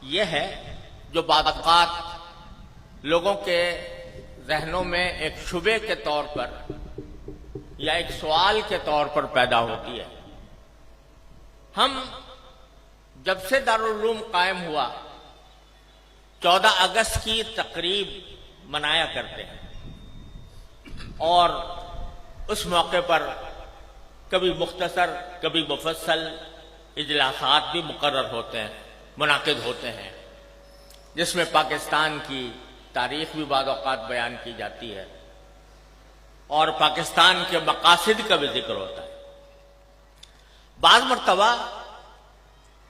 یہ ہے جو بعض اوقات لوگوں کے ذہنوں میں ایک شبے کے طور پر یا ایک سوال کے طور پر پیدا ہوتی ہے۔ ہم جب سے دارالعلوم قائم ہوا 14 اگست کی تقریب منایا کرتے ہیں، اور اس موقع پر کبھی مختصر کبھی مفصل اجلاسات بھی مقرر ہوتے ہیں، منعقد ہوتے ہیں، جس میں پاکستان کی تاریخ بھی بعض اوقات بیان کی جاتی ہے اور پاکستان کے مقاصد کا بھی ذکر ہوتا ہے۔ بعض مرتبہ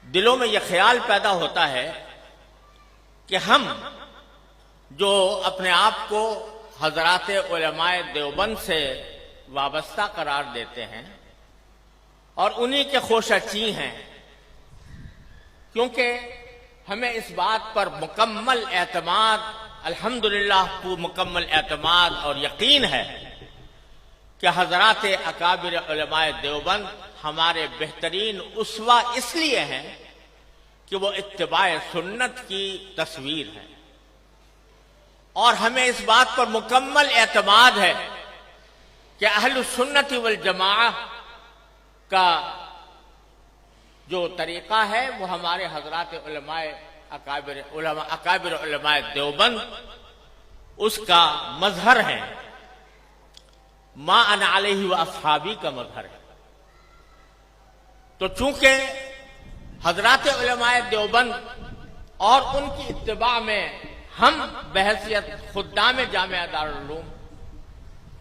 دلوں میں یہ خیال پیدا ہوتا ہے کہ ہم جو اپنے آپ کو حضرات علماء دیوبند سے وابستہ قرار دیتے ہیں اور انہی کے خوشچی ہیں، کیونکہ ہمیں اس بات پر مکمل اعتماد، الحمدللہ مکمل اعتماد اور یقین ہے کہ حضرات اکابر علماء دیوبند ہمارے بہترین اسوہ اس لیے ہیں کہ وہ اتباع سنت کی تصویر ہے، اور ہمیں اس بات پر مکمل اعتماد ہے کہ اہل السنت والجماعہ کا جو طریقہ ہے وہ ہمارے حضرات اکابر علماء دیوبند اس کا مظہر ہے، ما انا علیہ و اصحابی کا مظہر ہے۔ تو چونکہ حضرات علماء دیوبند اور ان کی اتباع میں ہم بحیثیت خدام جامعہ دارالعلوم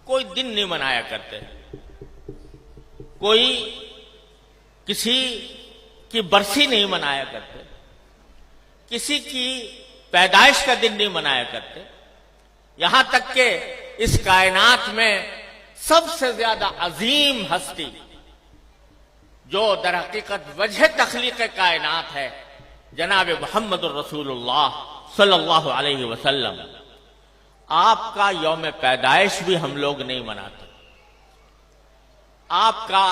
کوئی دن نہیں منایا کرتے، کوئی کسی کی برسی نہیں منایا کرتے، کسی کی پیدائش کا دن نہیں منایا کرتے، یہاں تک کہ اس کائنات میں سب سے زیادہ عظیم ہستی جو در حقیقت وجہ تخلیق کائنات ہے، جناب محمد الرسول اللہ صلی اللہ علیہ وسلم، آپ کا یوم پیدائش بھی ہم لوگ نہیں مناتے۔ آپ کا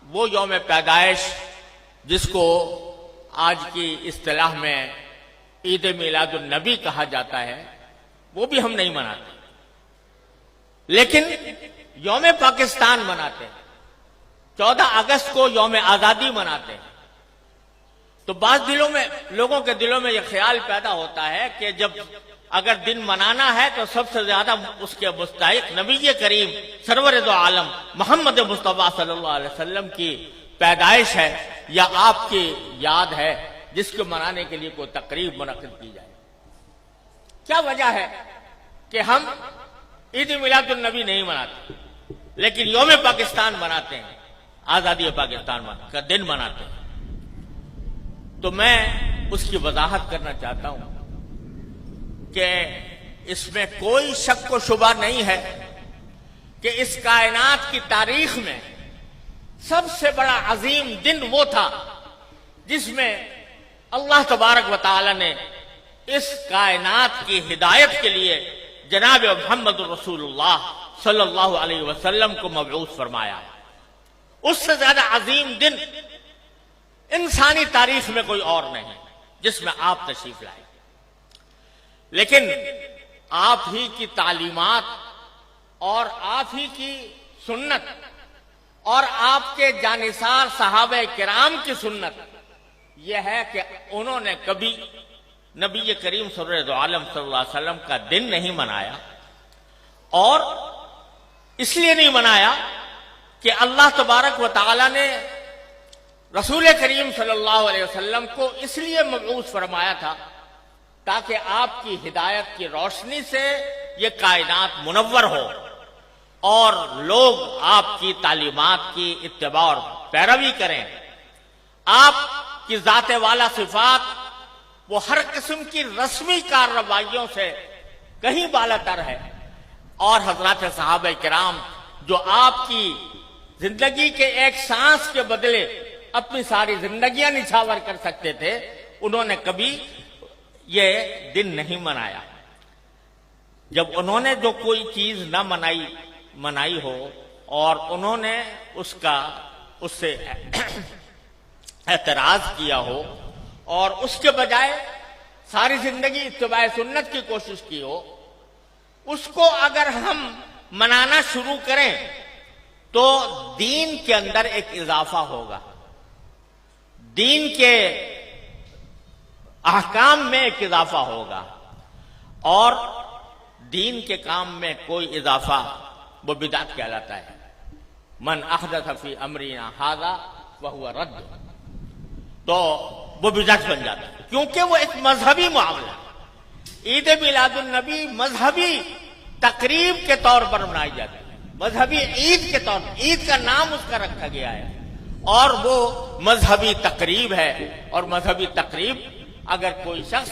وہ یوم پیدائش جس کو آج کی اصطلاح میں عید میلاد النبی کہا جاتا ہے، وہ بھی ہم نہیں مناتے، لیکن یوم پاکستان مناتے ہیں، 14 اگست کو یوم آزادی مناتے ہیں۔ تو بعض لوگوں کے دلوں میں یہ خیال پیدا ہوتا ہے کہ جب اگر دن منانا ہے تو سب سے زیادہ اس کے مستحق نبی کریم سرور دو عالم محمد مصطفیٰ صلی اللہ علیہ وسلم کی پیدائش ہے یا آپ کی یاد ہے، جس کو منانے کے لیے کوئی تقریب منعقد کی جائے۔ کیا وجہ ہے کہ ہم عید میلاد النبی نہیں مناتے لیکن یوم پاکستان مناتے ہیں، آزادی پاکستان کا دن مناتے ہیں؟ تو میں اس کی وضاحت کرنا چاہتا ہوں کہ اس میں کوئی شک و شبہ نہیں ہے کہ اس کائنات کی تاریخ میں سب سے بڑا عظیم دن وہ تھا جس میں اللہ تبارک و تعالی نے اس کائنات کی ہدایت کے لیے جناب محمد الرسول اللہ صلی اللہ علیہ وسلم کو مبعوث فرمایا۔ اس سے زیادہ عظیم دن انسانی تاریخ میں کوئی اور نہیں جس میں آپ تشریف لائے، لیکن آپ ہی کی تعلیمات اور آپ ہی کی سنت اور آپ کے جانثار صحابہ کرام کی سنت یہ ہے کہ انہوں نے کبھی نبی کریم سرور عالم صلی اللہ علیہ وسلم کا دن نہیں منایا، اور اس لیے نہیں منایا کہ اللہ تبارک و تعالی نے رسول کریم صلی اللہ علیہ وسلم کو اس لیے مبعوث فرمایا تھا تاکہ آپ کی ہدایت کی روشنی سے یہ کائنات منور ہو اور لوگ آپ کی تعلیمات کی اتباع اور پیروی کریں۔ آپ کی ذات والا صفات وہ ہر قسم کی رسمی کارروائیوں سے کہیں بالا تر ہے، اور حضرات صحابہ کرام جو آپ کی زندگی کے ایک سانس کے بدلے اپنی ساری زندگیاں نچھاور کر سکتے تھے، انہوں نے کبھی یہ دن نہیں منایا۔ جب انہوں نے جو کوئی چیز نہ منائی ہو اور انہوں نے اس سے اعتراض کیا ہو اور اس کے بجائے ساری زندگی اتباع سنت کی کوشش کی ہو، اس کو اگر ہم منانا شروع کریں تو دین کے اندر ایک اضافہ ہوگا، دین کے احکام میں ایک اضافہ ہوگا، اور دین کے کام میں کوئی اضافہ وہ بدعت کہلاتا ہے۔ من احدث فی امرنا ھذا فہو رد، تو وہ بدعت بن جاتا ہے، کیونکہ وہ ایک مذہبی معاملہ ہے۔ عید میلاد النبی مذہبی تقریب کے طور پر منائی جاتی ہے، مذہبی عید کے طور پر، عید کا نام اس کا رکھا گیا ہے، اور وہ مذہبی تقریب ہے۔ اور مذہبی تقریب اگر کوئی شخص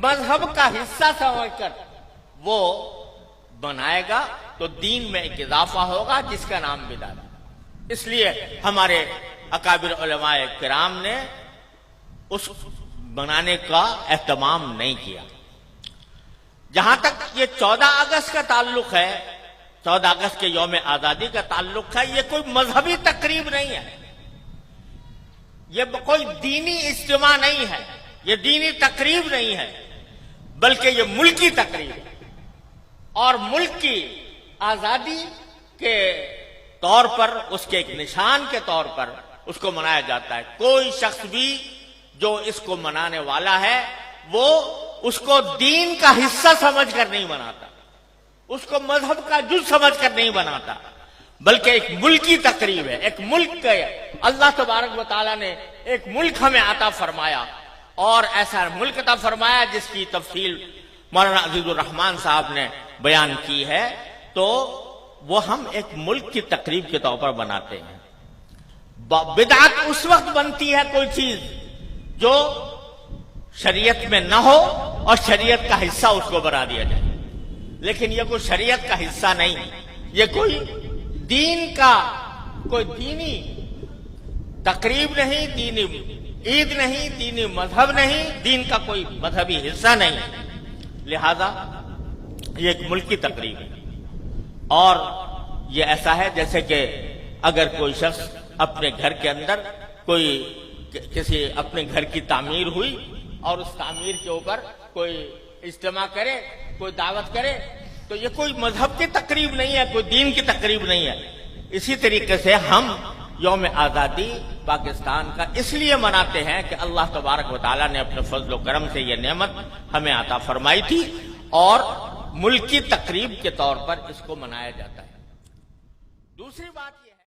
مذہب کا حصہ سمجھ کر وہ بنائے گا تو دین میں ایک اضافہ ہوگا جس کا نام بدعت ہے۔ اس لیے ہمارے اکابر علماء کرام نے اس بنانے کا اہتمام نہیں کیا۔ جہاں تک یہ 14 اگست کا تعلق ہے، 14 اگست کے یوم آزادی کا تعلق ہے، یہ کوئی مذہبی تقریب نہیں ہے، یہ کوئی دینی اجتماع نہیں ہے، یہ دینی تقریب نہیں ہے، بلکہ یہ ملکی تقریب ہے، اور ملک کی آزادی کے طور پر، اس کے ایک نشان کے طور پر اس کو منایا جاتا ہے۔ کوئی شخص بھی جو اس کو منانے والا ہے وہ اس کو دین کا حصہ سمجھ کر نہیں مناتا، اس کو مذہب کا جز سمجھ کر نہیں مناتا، بلکہ ایک ملکی تقریب ہے۔ ایک ملک کا اللہ تبارک و تعالیٰ نے ایک ملک ہمیں عطا فرمایا، اور ایسا ملک عطا فرمایا جس کی تفصیل مولانا عزیز الرحمان صاحب نے بیان کی ہے، تو وہ ہم ایک ملک کی تقریب کے طور پر بناتے ہیں۔ بدعت اس وقت بنتی ہے کوئی چیز جو شریعت میں نہ ہو اور شریعت کا حصہ اس کو بنا دیا جائے، لیکن یہ کوئی شریعت کا حصہ نہیں، یہ کوئی دین کا کوئی دینی تقریب نہیں، دینی عید نہیں، دینی مذہب نہیں، دین کا کوئی مذہبی حصہ نہیں، لہذا یہ ایک ملکی تقریب ہے۔ اور یہ ایسا ہے جیسے کہ اگر کوئی شخص اپنے گھر کے اندر کوئی کسی اپنے گھر کی تعمیر ہوئی اور اس تعمیر کے اوپر کوئی اجتماع کرے، کوئی دعوت کرے، تو یہ کوئی مذہب کی تقریب نہیں ہے، کوئی دین کی تقریب نہیں ہے۔ اسی طریقے سے ہم یوم آزادی پاکستان کا اس لیے مناتے ہیں کہ اللہ تبارک و تعالیٰ نے اپنے فضل و کرم سے یہ نعمت ہمیں عطا فرمائی تھی، اور ملکی تقریب کے طور پر اس کو منایا جاتا ہے۔ دوسری بات یہ